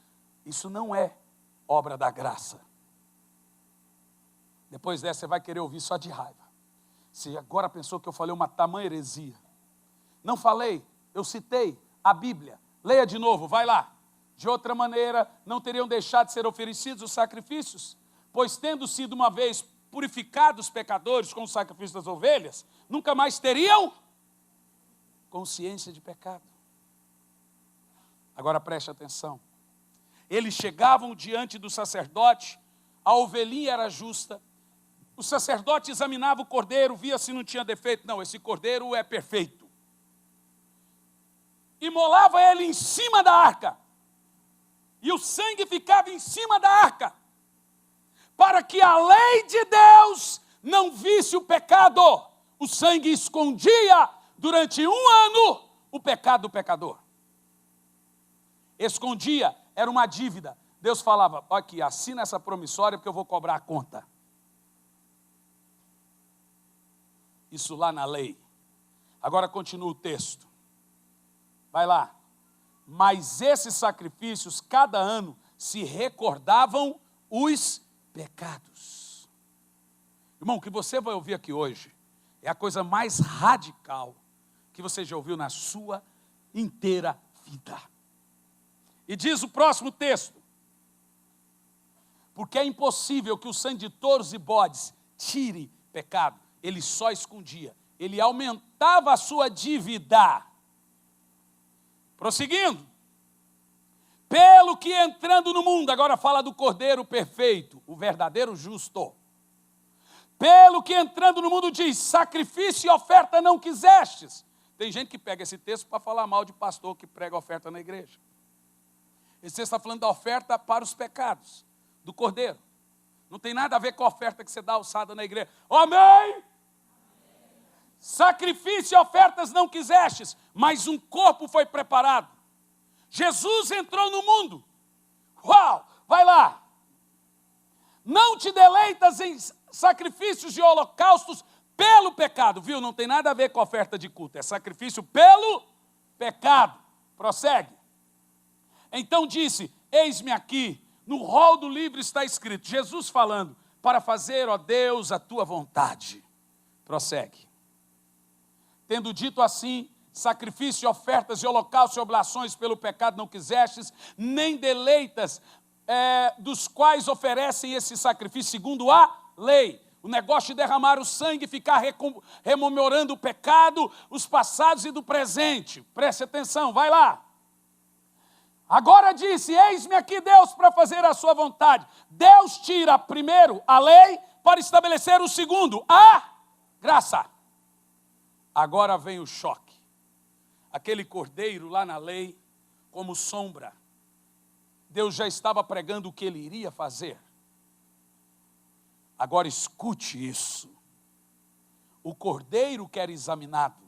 isso não é obra da graça. Depois dessa você vai querer ouvir só de raiva. Você agora pensou que eu falei uma tamanha heresia. Não falei, eu citei a Bíblia. Leia de novo, vai lá. De outra maneira, não teriam deixado de ser oferecidos os sacrifícios, pois tendo sido uma vez purificados os pecadores com o sacrifício das ovelhas, nunca mais teriam consciência de pecado. Agora preste atenção. Eles chegavam diante do sacerdote, a ovelhinha era justa, o sacerdote examinava o cordeiro, via se não tinha defeito. Não, esse cordeiro é perfeito. Imolava ele em cima da arca. E o sangue ficava em cima da arca. Para que a lei de Deus não visse o pecado. O sangue escondia durante 1 ano o pecado do pecador. Escondia, era uma dívida. Deus falava: olha aqui, assina essa promissória porque eu vou cobrar a conta. Isso lá na lei. Agora continua o texto. Vai lá. Mas esses sacrifícios, cada ano, se recordavam os pecados. Irmão, o que você vai ouvir aqui hoje é a coisa mais radical que você já ouviu na sua inteira vida. E diz o próximo texto: porque é impossível que o sangue de touros e bodes tire pecado. Ele só escondia. Ele aumentava a sua dívida. Prosseguindo. Pelo que entrando no mundo, agora fala do Cordeiro perfeito, o verdadeiro justo. Pelo que entrando no mundo diz, sacrifício e oferta não quisestes. Tem gente que pega esse texto para falar mal de pastor que prega oferta na igreja. Esse texto está falando da oferta para os pecados, do Cordeiro. Não tem nada a ver com a oferta que você dá alçada na igreja. Amém? Sacrifício e ofertas não quisestes, mas um corpo foi preparado. Jesus entrou no mundo. Uau, vai lá. Não te deleitas em sacrifícios e holocaustos pelo pecado, viu? Não tem nada a ver com a oferta de culto, é sacrifício pelo pecado. Prossegue. Então disse, eis-me aqui, no rol do livro está escrito, Jesus falando, para fazer, ó Deus, a tua vontade. Prossegue. Tendo dito assim, sacrifício, ofertas e holocaustos e oblações pelo pecado não quisestes, nem deleitas dos quais oferecem esse sacrifício segundo a lei. O negócio de derramar o sangue e ficar rememorando o pecado, os passados e do presente. Preste atenção, vai lá. Agora disse, eis-me aqui Deus para fazer a sua vontade. Deus tira primeiro a lei para estabelecer o segundo, a graça. Agora vem o choque. Aquele cordeiro lá na lei, como sombra, Deus já estava pregando o que ele iria fazer. Agora escute isso. O cordeiro que era examinado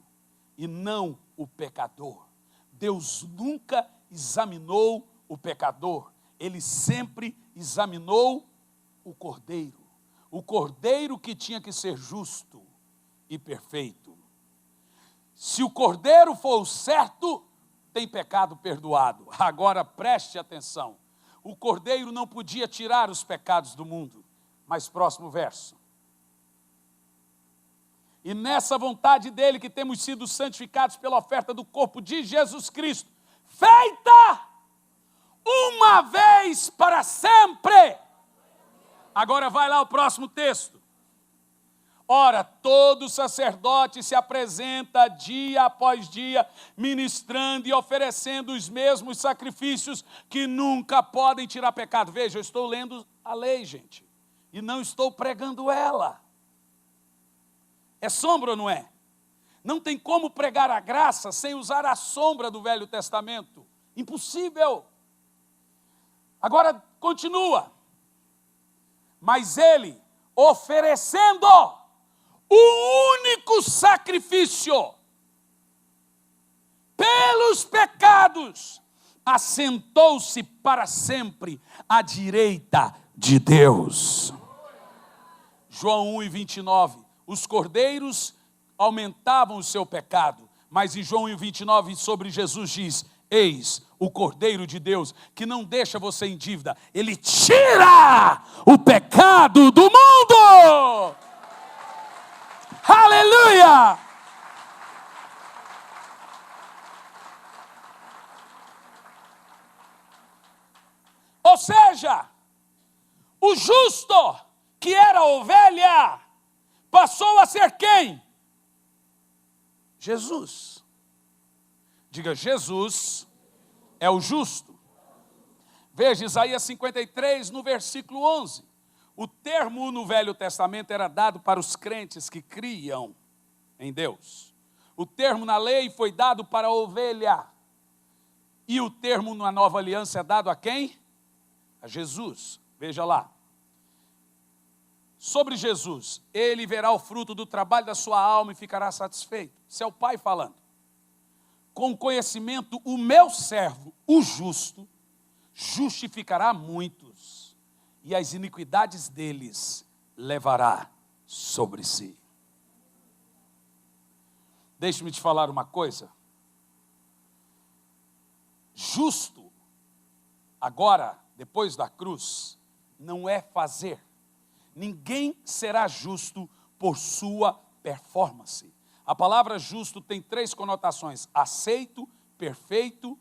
e não o pecador. Deus nunca examinou o pecador. Ele sempre examinou o cordeiro. O cordeiro que tinha que ser justo e perfeito. Se o cordeiro for o certo, tem pecado perdoado. Agora preste atenção. O cordeiro não podia tirar os pecados do mundo. Mas próximo verso. E nessa vontade dele que temos sido santificados pela oferta do corpo de Jesus Cristo, feita uma vez para sempre. Agora vai lá o próximo texto. Ora, todo sacerdote se apresenta dia após dia, ministrando e oferecendo os mesmos sacrifícios que nunca podem tirar pecado. Veja, eu estou lendo a lei, gente, e não estou pregando ela. É sombra ou não é? Não tem como pregar a graça sem usar a sombra do Velho Testamento. Impossível. Agora, continua. Mas ele, oferecendo o único sacrifício pelos pecados, assentou-se para sempre à direita de Deus. João 1:29, os cordeiros aumentavam o seu pecado, mas em João 1:29 sobre Jesus diz, eis o Cordeiro de Deus, que não deixa você em dívida, ele tira o pecado do mundo. Aleluia! Ou seja, o justo, que era ovelha, passou a ser quem? Jesus. Diga, Jesus é o justo. Veja, Isaías 53, no versículo 11. O termo no Velho Testamento era dado para os crentes que criam em Deus. O termo na lei foi dado para a ovelha. E o termo na Nova Aliança é dado a quem? A Jesus. Veja lá. Sobre Jesus, ele verá o fruto do trabalho da sua alma e ficará satisfeito. Isso é o Pai falando. Com conhecimento, o meu servo, o justo, justificará muitos, e as iniquidades deles levará sobre si. Deixe-me te falar uma coisa. Justo, agora, depois da cruz, não é fazer. Ninguém será justo por sua performance. A palavra justo tem 3 conotações: aceito, perfeito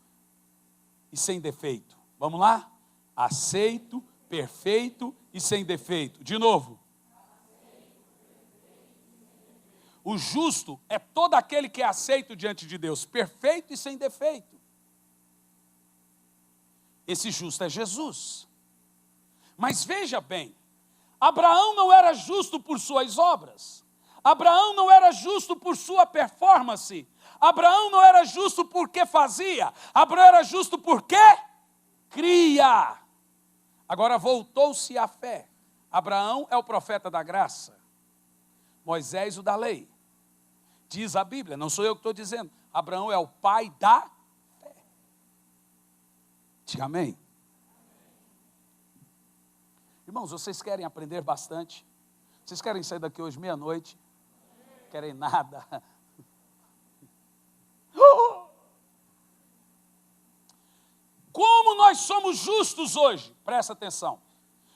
e sem defeito. Vamos lá? Aceito, perfeito e sem defeito. De novo. O justo é todo aquele que é aceito diante de Deus, perfeito e sem defeito. Esse justo é Jesus. Mas veja bem, Abraão não era justo por suas obras. Abraão não era justo por sua performance. Abraão não era justo porque fazia. Abraão era justo porque cria. Agora voltou-se à fé. Abraão é o profeta da graça. Moisés o da lei. Diz a Bíblia, não sou eu que estou dizendo. Abraão é o pai da fé. Diga amém. Irmãos, vocês querem aprender bastante? Vocês querem sair daqui hoje meia-noite? Querem nada? Como nós somos justos hoje? Presta atenção.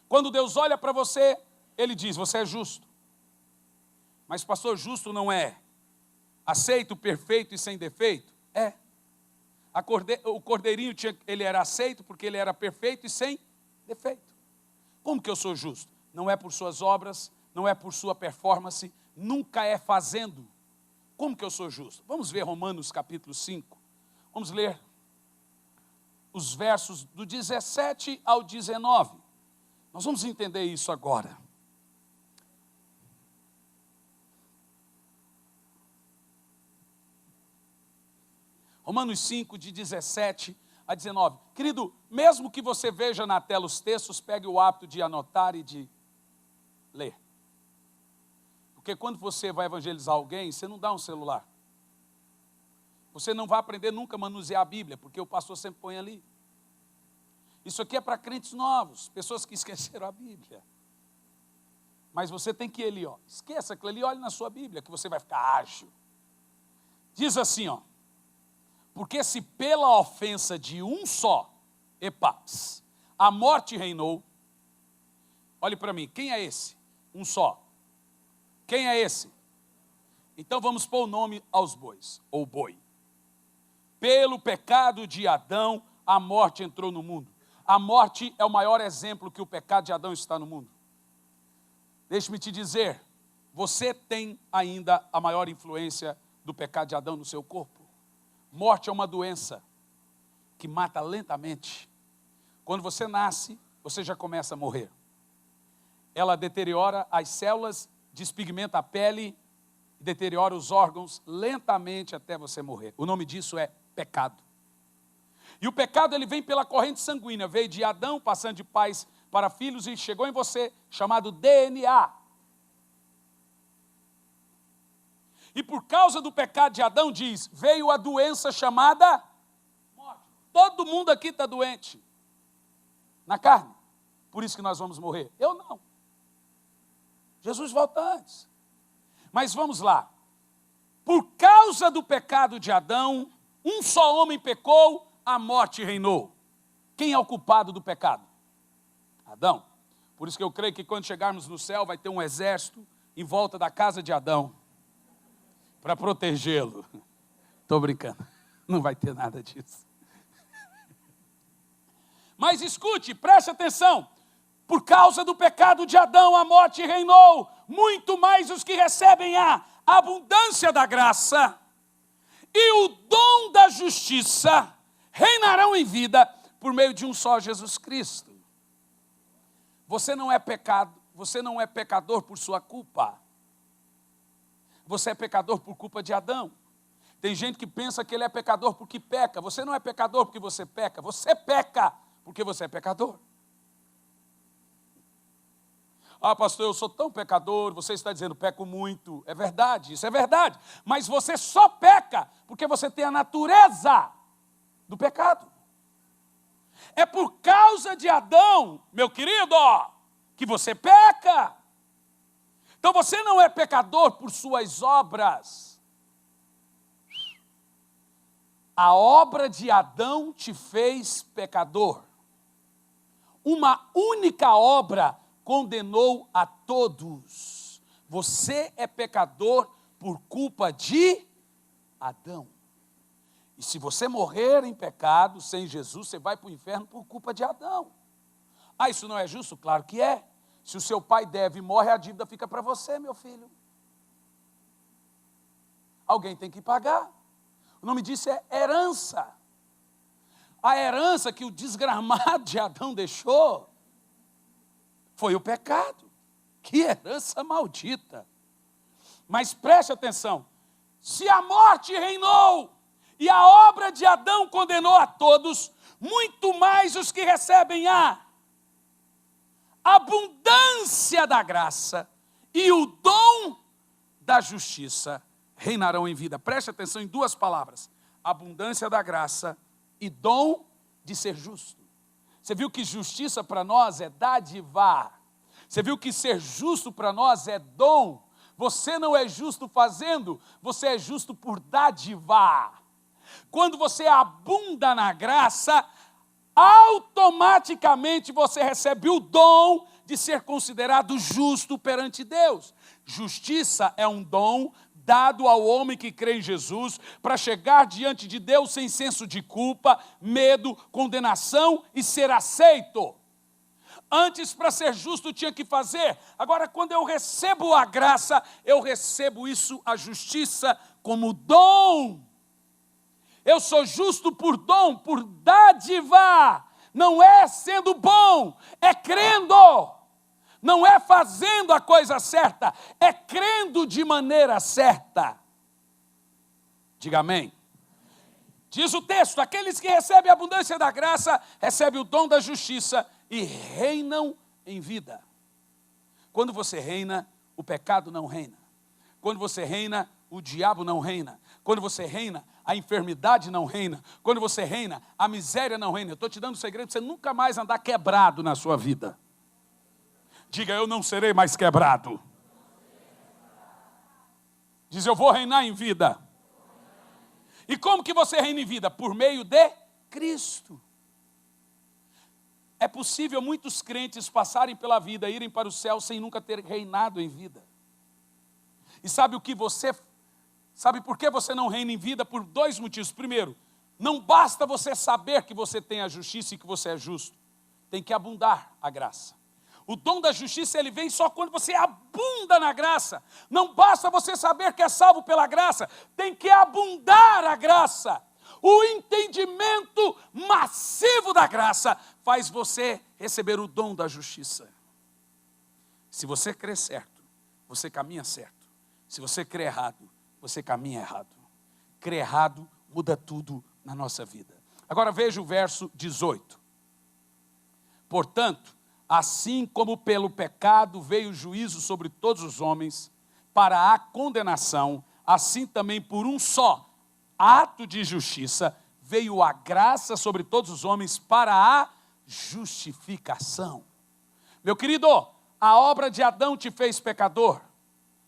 Quando Deus olha para você, Ele diz, você é justo. Mas pastor, justo não é aceito, perfeito e sem defeito? É. O cordeirinho, ele era aceito porque ele era perfeito e sem defeito. Como que eu sou justo? Não é por suas obras, não é por sua performance, nunca é fazendo. Como que eu sou justo? Vamos ver Romanos capítulo 5. Vamos ler os versos do 17 ao 19. Nós vamos entender isso agora. Romanos 5, de 17 a 19. Querido, mesmo que você veja na tela os textos, pegue o hábito de anotar e de ler. Porque quando você vai evangelizar alguém, você não dá um celular. Você não vai aprender nunca a manusear a Bíblia, porque o pastor sempre põe ali. Isso aqui é para crentes novos, pessoas que esqueceram a Bíblia. Mas você tem que ir ali, esqueça aquilo ali, olhe na sua Bíblia, que você vai ficar ágil. Diz assim, porque se pela ofensa de um só, epax, a morte reinou, olhe para mim, quem é esse? Um só. Quem é esse? Então vamos pôr o nome aos bois, ou boi. Pelo pecado de Adão, a morte entrou no mundo. A morte é o maior exemplo que o pecado de Adão está no mundo. Deixe-me te dizer, você tem ainda a maior influência do pecado de Adão no seu corpo. Morte é uma doença que mata lentamente. Quando você nasce, você já começa a morrer. Ela deteriora as células, despigmenta a pele, deteriora os órgãos lentamente até você morrer. O nome disso é pecado. E o pecado ele vem pela corrente sanguínea, veio de Adão, passando de pais para filhos e chegou em você, chamado DNA. E por causa do pecado de Adão, diz, veio a doença chamada morte. Todo mundo aqui está doente, na carne. Por isso que nós vamos morrer. Eu não. Jesus volta antes. Mas vamos lá. Por causa do pecado de Adão, um só homem pecou, a morte reinou. Quem é o culpado do pecado? Adão. Por isso que eu creio que quando chegarmos no céu, vai ter um exército em volta da casa de Adão, para protegê-lo. Estou brincando, não vai ter nada disso. Mas escute, preste atenção. Por causa do pecado de Adão, a morte reinou. Muito mais os que recebem a abundância da graça e o dom da justiça reinarão em vida por meio de um só Jesus Cristo. Você não é pecador por sua culpa. Você é pecador por culpa de Adão. Tem gente que pensa que ele é pecador porque peca. Você não é pecador porque você peca. Você peca porque você é pecador. Ah, pastor, eu sou tão pecador. Você está dizendo, peco muito. É verdade, isso é verdade. Mas você só peca porque você tem a natureza do pecado. É por causa de Adão, meu querido, que você peca. Então você não é pecador por suas obras. A obra de Adão te fez pecador. Uma única obra condenou a todos. Você é pecador por culpa de Adão. E se você morrer em pecado, sem Jesus, você vai para o inferno por culpa de Adão. Ah, isso não é justo? Claro que é. Se o seu pai deve e morre, a dívida fica para você, meu filho. Alguém tem que pagar. O nome disso é herança. A herança que o desgramado de Adão deixou foi o pecado. Que herança maldita. Mas preste atenção. Se a morte reinou e a obra de Adão condenou a todos, muito mais os que recebem a abundância da graça e o dom da justiça reinarão em vida. Preste atenção em duas palavras: abundância da graça e dom de ser justo. Você viu que justiça para nós é dádiva. Você viu que ser justo para nós é dom. Você não é justo fazendo, você é justo por dádiva. Quando você abunda na graça, automaticamente você recebe o dom de ser considerado justo perante Deus. Justiça é um dom dado ao homem que crê em Jesus para chegar diante de Deus sem senso de culpa, medo, condenação e ser aceito. Antes, para ser justo, tinha que fazer. Agora, quando eu recebo a graça, eu recebo isso, a justiça, como dom. Eu sou justo por dom, por dádiva. Não é sendo bom, é crendo. Não é fazendo a coisa certa, é crendo de maneira certa. Diga amém. Diz o texto: aqueles que recebem a abundância da graça, recebem o dom da justiça e reinam em vida. Quando você reina, o pecado não reina. Quando você reina, o diabo não reina. Quando você reina, a enfermidade não reina. Quando você reina, a miséria não reina. Eu estou te dando um segredo para você nunca mais andar quebrado na sua vida. Diga: eu não serei mais quebrado. Diz: eu vou reinar em vida. E como que você reina em vida? Por meio de Cristo. É possível muitos crentes passarem pela vida, irem para o céu sem nunca ter reinado em vida. E sabe por que você não reina em vida? Por dois motivos. Primeiro, não basta você saber que você tem a justiça e que você é justo. Tem que abundar a graça. O dom da justiça, ele vem só quando você abunda na graça. Não basta você saber que é salvo pela graça. Tem que abundar a graça. O entendimento massivo da graça faz você receber o dom da justiça. Se você crê certo, você caminha certo. Se você crê errado, você caminha errado. Crer errado muda tudo na nossa vida. Agora veja o verso 18. Portanto, assim como pelo pecado veio o juízo sobre todos os homens, para a condenação, assim também por um só ato de justiça, veio a graça sobre todos os homens para a justificação. Meu querido, a obra de Adão te fez pecador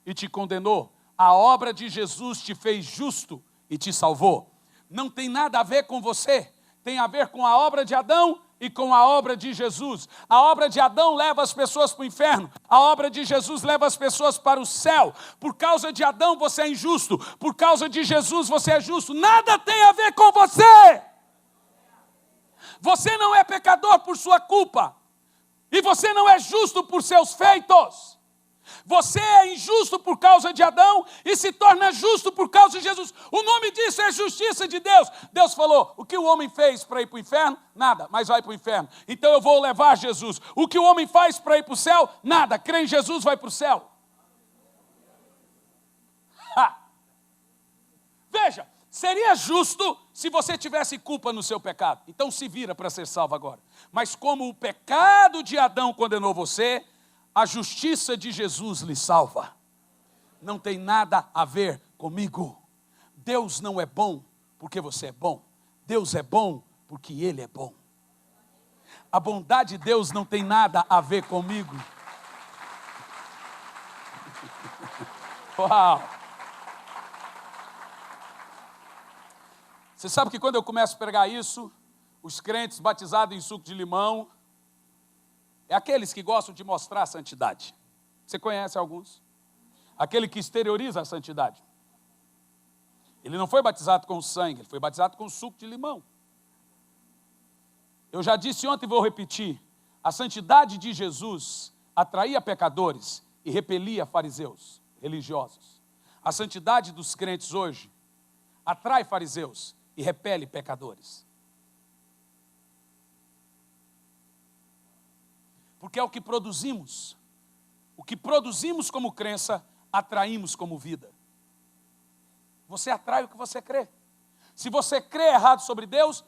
e te condenou. A obra de Jesus te fez justo e te salvou. Não tem nada a ver com você, tem a ver com a obra de Adão e com a obra de Jesus. A obra de Adão leva as pessoas para o inferno. A obra de Jesus leva as pessoas para o céu. Por causa de Adão você é injusto. Por causa de Jesus você é justo. Nada tem a ver com você. Você não é pecador por sua culpa. E você não é justo por seus feitos. Você é injusto por causa de Adão e se torna justo por causa de Jesus. O nome disso é justiça de Deus. Deus falou: o que o homem fez para ir para o inferno? Nada, mas vai para o inferno. Então eu vou levar Jesus. O que o homem faz para ir para o céu? Nada, crê em Jesus, vai para o céu. Veja, seria justo se você tivesse culpa no seu pecado. Então se vira para ser salvo agora. Mas como o pecado de Adão condenou você, a justiça de Jesus lhe salva. Não tem nada a ver comigo. Deus não é bom porque você é bom. Deus é bom porque Ele é bom. A bondade de Deus não tem nada a ver comigo. Uau! Você sabe que quando eu começo a pregar isso, os crentes batizados em suco de limão, é aqueles que gostam de mostrar a santidade. Você conhece alguns? Aquele que exterioriza a santidade. Ele não foi batizado com sangue, ele foi batizado com suco de limão. Eu já disse ontem e vou repetir. A santidade de Jesus atraía pecadores e repelia fariseus religiosos. A santidade dos crentes hoje atrai fariseus e repele pecadores. Porque é o que produzimos. O que produzimos como crença, atraímos como vida. Você atrai o que você crê. Se você crê errado sobre Deus,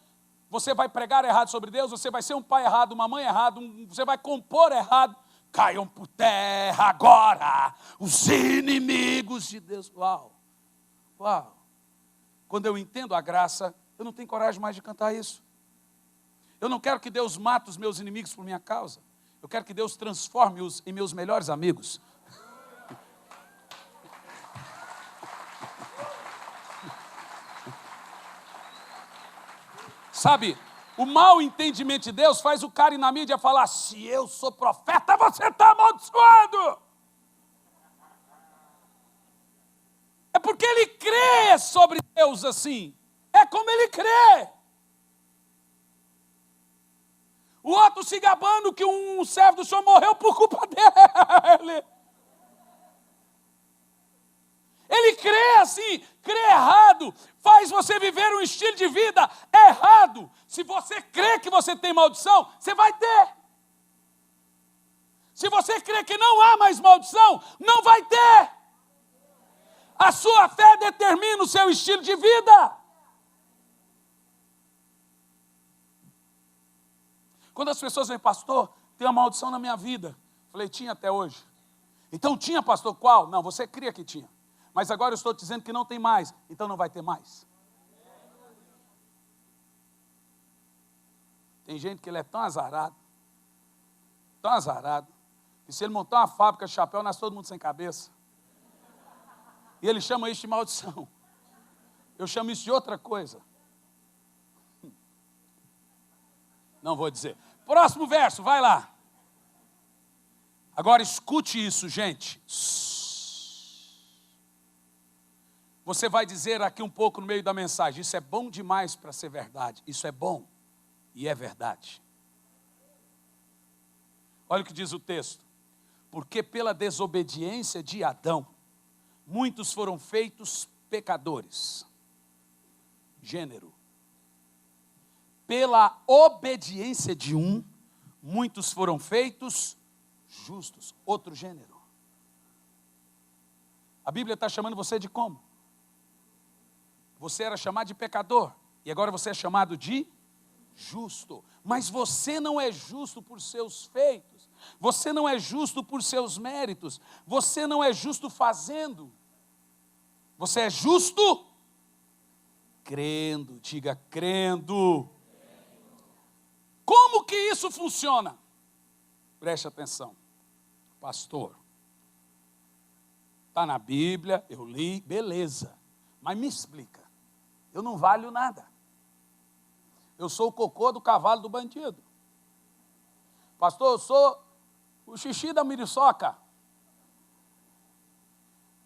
você vai pregar errado sobre Deus, você vai ser um pai errado, uma mãe errada, você vai compor errado. Caiam por terra agora os inimigos de Deus. Uau, uau. Quando eu entendo a graça, eu não tenho coragem mais de cantar isso. Eu não quero que Deus mate os meus inimigos por minha causa. Eu quero que Deus transforme-os em meus melhores amigos. Sabe, o mau entendimento de Deus faz o cara ir na mídia falar: se eu sou profeta, você está amaldiçoado. É porque ele crê sobre Deus assim. É como ele crê. O outro se gabando que um servo do Senhor morreu por culpa dele. Ele crê assim, crê errado, faz você viver um estilo de vida errado. Se você crê que você tem maldição, você vai ter. Se você crê que não há mais maldição, não vai ter. A sua fé determina o seu estilo de vida. Quando as pessoas vêm, pastor, tem uma maldição na minha vida. Falei, tinha até hoje. Então tinha, pastor, qual? Não, você cria que tinha. Mas agora eu estou te dizendo que não tem mais, então não vai ter mais. Tem gente que ele é tão azarado, que se ele montar uma fábrica de chapéu, nasce todo mundo sem cabeça. E ele chama isso de maldição. Eu chamo isso de outra coisa. Não vou dizer. Próximo verso, vai lá. Agora escute isso, gente. Você vai dizer aqui um pouco no meio da mensagem, isso é bom demais para ser verdade. Isso é bom e é verdade. Olha o que diz o texto. Porque pela desobediência de Adão, muitos foram feitos pecadores. Gênero. Pela obediência de um, muitos foram feitos justos. Outro gênero. A Bíblia está chamando você de como? Você era chamado de pecador, e agora você é chamado de justo. Mas você não é justo por seus feitos, você não é justo por seus méritos, você não é justo fazendo, você é justo crendo, diga crendo. Como que isso funciona? Preste atenção, pastor. Está na Bíblia, eu li, beleza, mas me explica. Eu não valho nada. Eu sou o cocô do cavalo do bandido. Pastor, eu sou o xixi da muriçoca.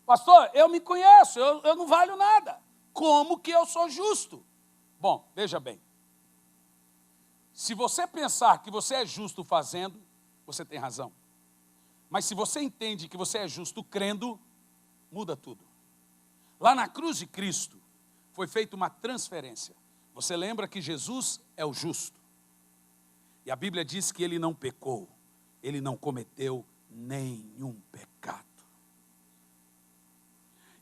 Pastor, eu me conheço, eu não valho nada. Como que eu sou justo? Bom, veja bem. Se você pensar que você é justo fazendo, você tem razão. Mas se você entende que você é justo crendo, muda tudo. Lá na cruz de Cristo, foi feita uma transferência. Você lembra que Jesus é o justo. E a Bíblia diz que ele não pecou, ele não cometeu nenhum pecado.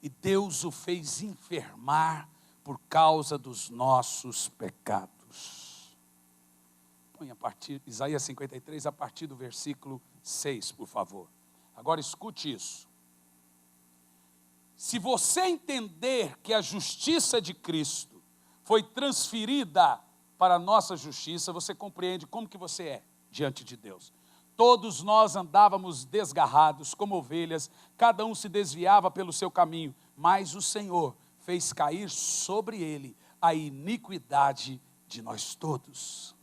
E Deus o fez enfermar por causa dos nossos pecados. Põe a partir, Isaías 53, a partir do versículo 6, por favor. Agora escute isso. Se você entender que a justiça de Cristo foi transferida para a nossa justiça, você compreende como que você é diante de Deus. Todos nós andávamos desgarrados como ovelhas, cada um se desviava pelo seu caminho, mas o Senhor fez cair sobre ele a iniquidade de nós todos.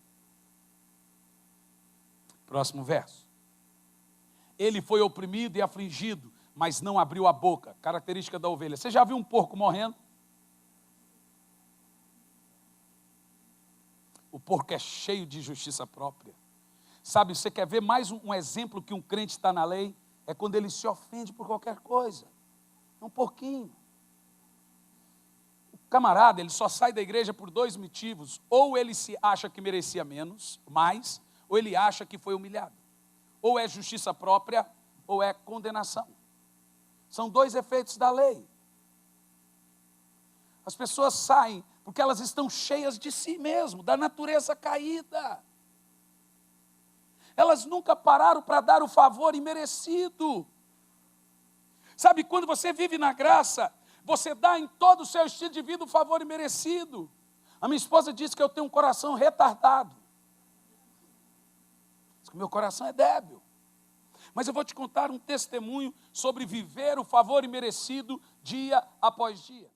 Próximo verso. Ele foi oprimido e afligido, mas não abriu a boca. Característica da ovelha. Você já viu um porco morrendo? O porco é cheio de justiça própria. Sabe, você quer ver mais um exemplo que um crente está na lei? É quando ele se ofende por qualquer coisa. É um porquinho. O camarada, ele só sai da igreja por dois motivos. Ou ele se acha que merecia mais, ou ele acha que foi humilhado. Ou é justiça própria, ou é condenação. São dois efeitos da lei. As pessoas saem porque elas estão cheias de si mesmo, da natureza caída. Elas nunca pararam para dar o favor imerecido. Sabe, quando você vive na graça, você dá em todo o seu estilo de vida o favor imerecido. A minha esposa diz que eu tenho um coração retardado. Diz que meu coração é débil. Mas eu vou te contar um testemunho sobre viver o favor imerecido dia após dia.